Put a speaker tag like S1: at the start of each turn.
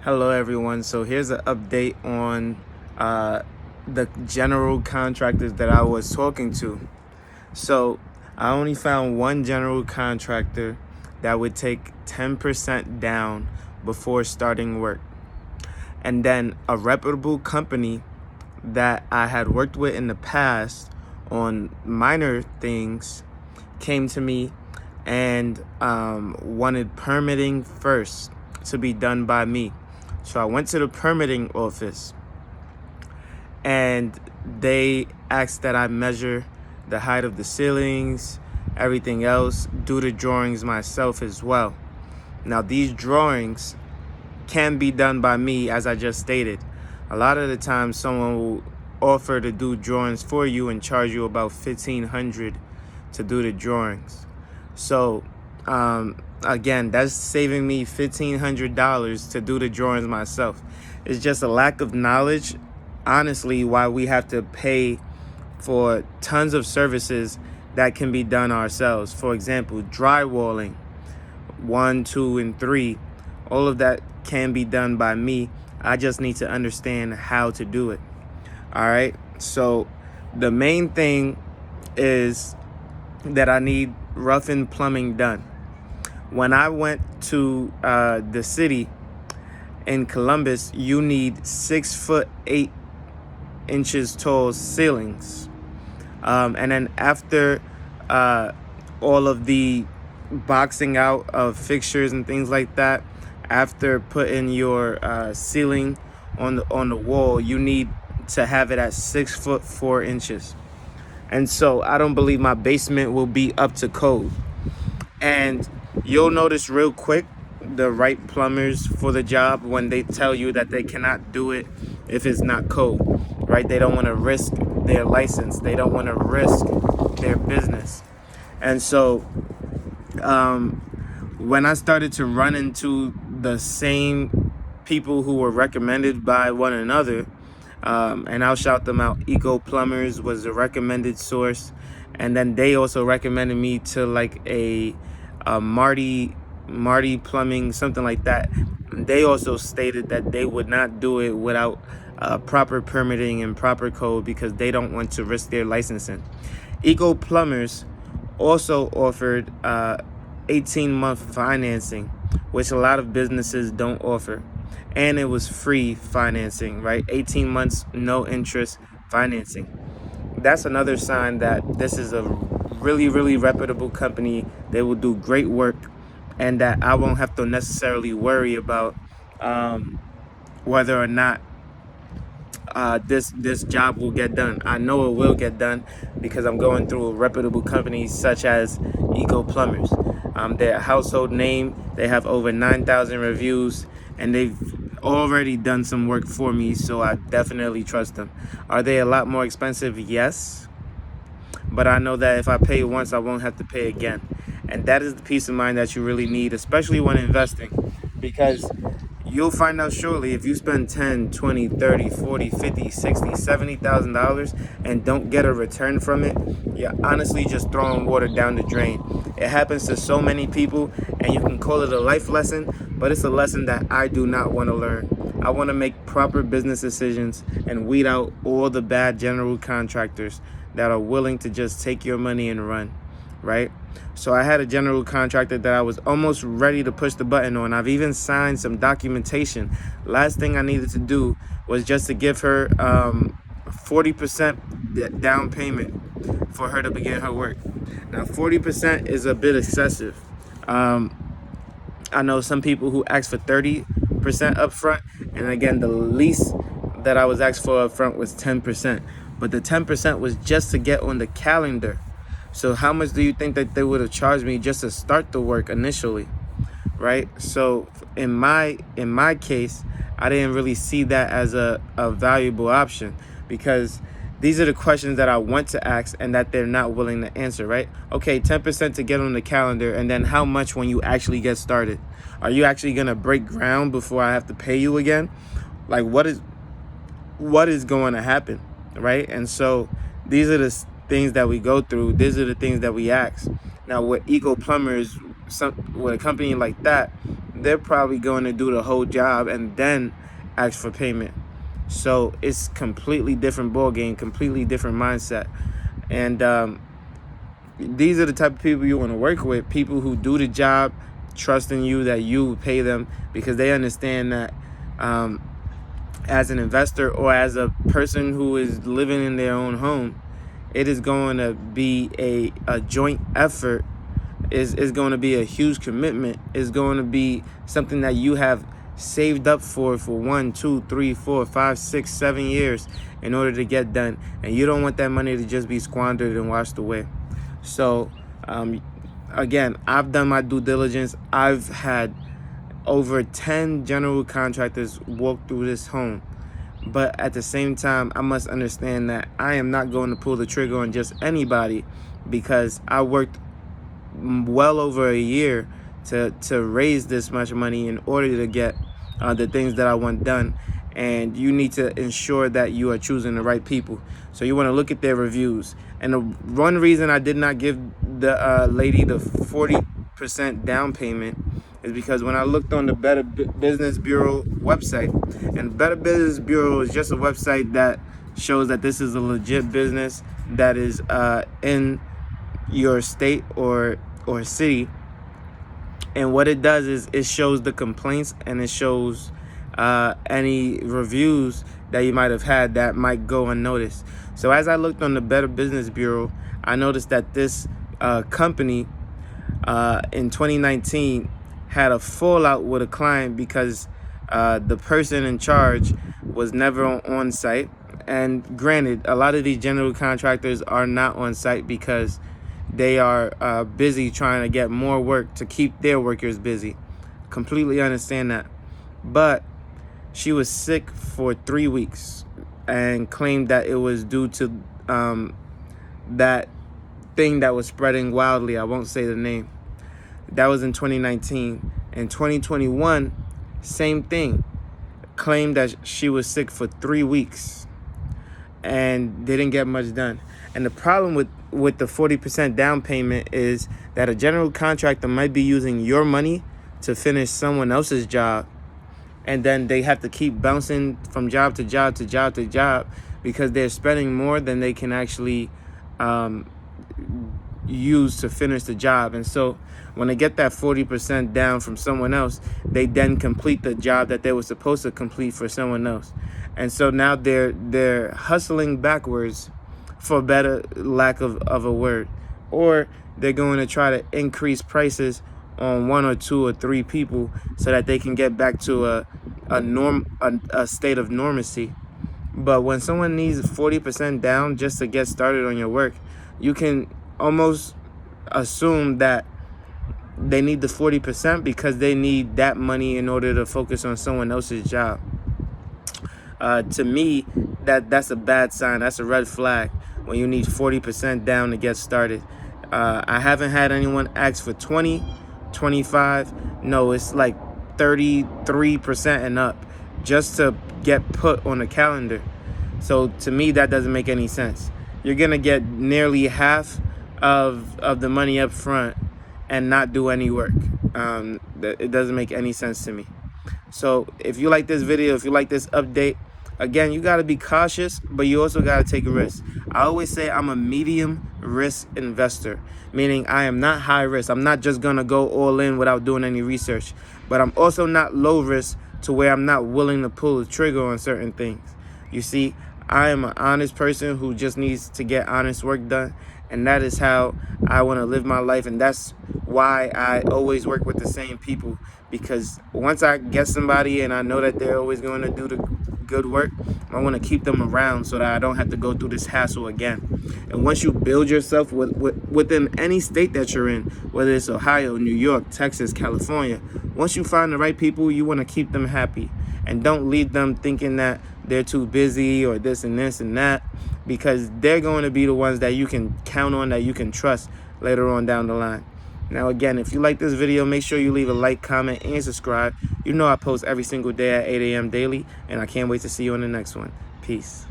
S1: Hello everyone. So here's an update on the general contractors that I was talking to. So I only found one general contractor that would take 10% down before starting work. And then a reputable company that I had worked with in the past on minor things came to me and wanted permitting first to be done by me. So I went to the permitting office and they asked that I measure the height of the ceilings, everything else, do the drawings myself as well. Now these drawings can be done by me, as I just stated. A lot of the time someone will offer to do drawings for you and charge you about $1,500 to do the drawings. So again, that's saving me $1,500 to do the drawings myself. It's just a lack of knowledge, honestly, why we have to pay for tons of services that can be done ourselves. For example, drywalling 1, 2, and 3, all of that can be done by me. I just need to understand how to do it. All right, so the main thing is that I need rough-in plumbing done. When I went to the city in Columbus, you need 6'8" tall ceilings. And then after all of the boxing out of fixtures and things like that, after putting your ceiling on the wall, you need to have it at 6'4". And so I don't believe my basement will be up to code. And you'll notice real quick the right plumbers for the job when they tell you that they cannot do it if it's not code, right? They don't want to risk their license. They don't want to risk their business. And so when I started to run into the same people who were recommended by one another, and I'll shout them out. Eco Plumbers was a recommended source, and then they also recommended me to like a Marty Plumbing, something like that. They also stated that they would not do it without proper permitting and proper code because they don't want to risk their licensing. Eco Plumbers also offered 18-month financing, which a lot of businesses don't offer. And it was free financing, right? 18 months, no interest financing. That's another sign that this is a really, really reputable company. They will do great work, and that I won't have to necessarily worry about whether or not this job will get done. I know it will get done because I'm going through a reputable company such as Eco Plumbers. They're a household name. They have over 9,000 reviews, and they've already done some work for me, so I definitely trust them. Are they a lot more expensive? Yes. But I know that if I pay once, I won't have to pay again. And that is the peace of mind that you really need, especially when investing, because you'll find out shortly if you spend 10, 20, 30, 40, 50, 60, $70,000 and don't get a return from it, you're honestly just throwing water down the drain. It happens to so many people, and you can call it a life lesson, but it's a lesson that I do not want to learn. I want to make proper business decisions and weed out all the bad general contractors that are willing to just take your money and run, right? So I had a general contractor that I was almost ready to push the button on. I've even signed some documentation. Last thing I needed to do was just to give her 40% down payment for her to begin her work. Now 40% is a bit excessive. I know some people who ask for 30% upfront, and again, the least that I was asked for upfront was 10%. But the 10% was just to get on the calendar. So how much do you think that they would have charged me just to start the work initially, right? So in my case, I didn't really see that as a valuable option, because these are the questions that I want to ask and that they're not willing to answer, right? Okay, 10% to get on the calendar, and then how much when you actually get started? Are you actually gonna break ground before I have to pay you again? Like, what is going to happen, right? And so these are the things that we go through. These are the things that we ask. Now, what Eco Plumbers with a company like that, they're probably going to do the whole job and then ask for payment. So it's completely different ball game, completely different mindset. And these are the type of people you want to work with, people who do the job, trusting you that you pay them, because they understand that as an investor or as a person who is living in their own home, it is going to be a joint effort. Is going to be a huge commitment. Is going to be something that you have saved up for 1, 2, 3, 4, 5, 6, 7 years in order to get done, and you don't want that money to just be squandered and washed away. So again, I've done my due diligence. I've had over 10 general contractors walk through this home, but at the same time, I must understand that I am not going to pull the trigger on just anybody, because I worked well over a year to raise this much money in order to get the things that I want done. And you need to ensure that you are choosing the right people. So you want to look at their reviews. And the one reason I did not give the lady the 40% down payment is because when I looked on the Better Business Bureau website, and Better Business Bureau is just a website that shows that this is a legit business that is in your state or city. And what it does is it shows the complaints, and it shows any reviews that you might have had that might go unnoticed. So as I looked on the Better Business Bureau, I noticed that this company in 2019 had a fallout with a client because the person in charge was never on site. And granted, a lot of these general contractors are not on site because they are busy trying to get more work to keep their workers busy. Completely understand that. But she was sick for 3 weeks and claimed that it was due to that thing that was spreading wildly. I won't say the name. That was in 2019. In 2021, same thing. Claimed that she was sick for 3 weeks and didn't get much done. And the problem with the 40% down payment is that a general contractor might be using your money to finish someone else's job, and then they have to keep bouncing from job to job to job to job because they're spending more than they can actually use to finish the job. And so when they get that 40% down from someone else, they then complete the job that they were supposed to complete for someone else. And so now they're hustling backwards, for better lack of a word, or they're going to try to increase prices on 1 or 2 or 3 people so that they can get back to a state of normacy. But when someone needs 40% down just to get started on your work, you can almost assume that they need the 40% because they need that money in order to focus on someone else's job. To me, that's a bad sign. That's a red flag when you need 40% down to get started. I haven't had anyone ask for 20, 25. No, it's like 33% and up just to get put on the calendar. So to me, that doesn't make any sense. You're going to get nearly half of the money up front and not do any work. It doesn't make any sense to me. So if you like this video, if you like this update, again, you got to be cautious, but you also got to take a risk. I always say I'm a medium risk investor, meaning I am not high risk. I'm not just going to go all in without doing any research, but I'm also not low risk to where I'm not willing to pull the trigger on certain things. You see, I am an honest person who just needs to get honest work done, and that is how I want to live my life. And that's why I always work with the same people, because once I get somebody and I know that they're always going to do the good work, I want to keep them around so that I don't have to go through this hassle again. And once you build yourself within any state that you're in, whether it's Ohio, New York, Texas, California, once you find the right people, you want to keep them happy. And don't leave them thinking that they're too busy or this and that, because they're going to be the ones that you can count on, that you can trust later on down the line. Now, again, if you like this video, make sure you leave a like, comment, and subscribe. You know I post every single day at 8 a.m. daily, and I can't wait to see you on the next one. Peace.